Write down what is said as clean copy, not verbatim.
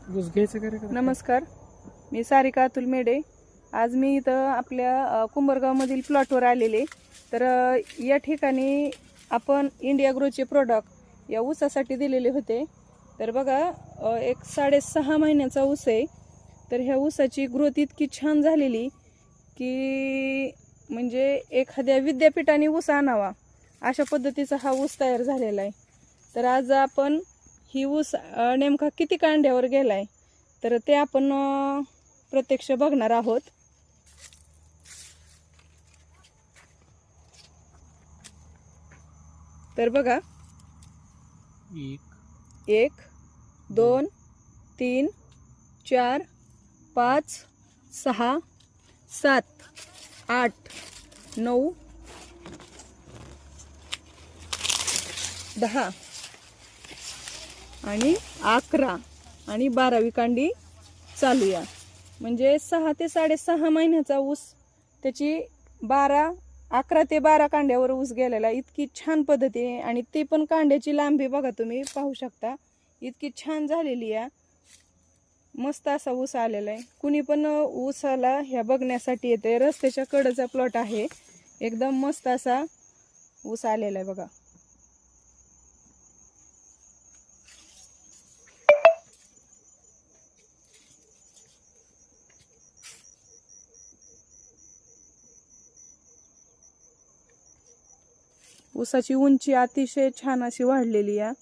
ऊस घ्यायचं का रे का? नमस्कार, मी सारिका अतुल मेडे. आज मी इथं आपल्या कुंभरगावमधील प्लॉटवर आलेले. तर या ठिकाणी आपण इंडिया ग्रोचे प्रोडक्ट या ऊसासाठी दिलेले होते. तर बघा, एक 6.5 महिन्याचा ऊस आहे. तर ह्या ऊसाची ग्रोथ इतकी छान झालेली की म्हणजे एखाद्या विद्यापीठाने ऊस आणावा अशा पद्धतीचा हा ऊस तयार झालेला आहे. तर आज आपण ही ऊस नेमका किती कांड्यावर गेलाय तर ते आपण प्रत्यक्ष बघणार आहोत. तर बघा, 1 2 3 4 5 6 7 8 9 10 आणि 11 आणि 12वी कांडी चालू या. म्हणजे 6 ते 6.5 महिन्याचा ऊस त्याची 11 ते 12 कांड्यावर ऊस गेलेला. इतकी छान पद्धतीने, आणि ती पण कांड्याची लांबी बघा, तुम्ही पाहू शकता इतकी छान झालेली आहे. मस्त असा ऊस आलेला आहे. कुणी पण ऊसाला ह्या बघण्यासाठी येते. रस्त्याच्या कडेचा प्लॉट आहे. एकदम मस्त असा ऊस आलेला आहे बघा. ऊसाची उंची अतिशय छान अशी वाढलेली आहे.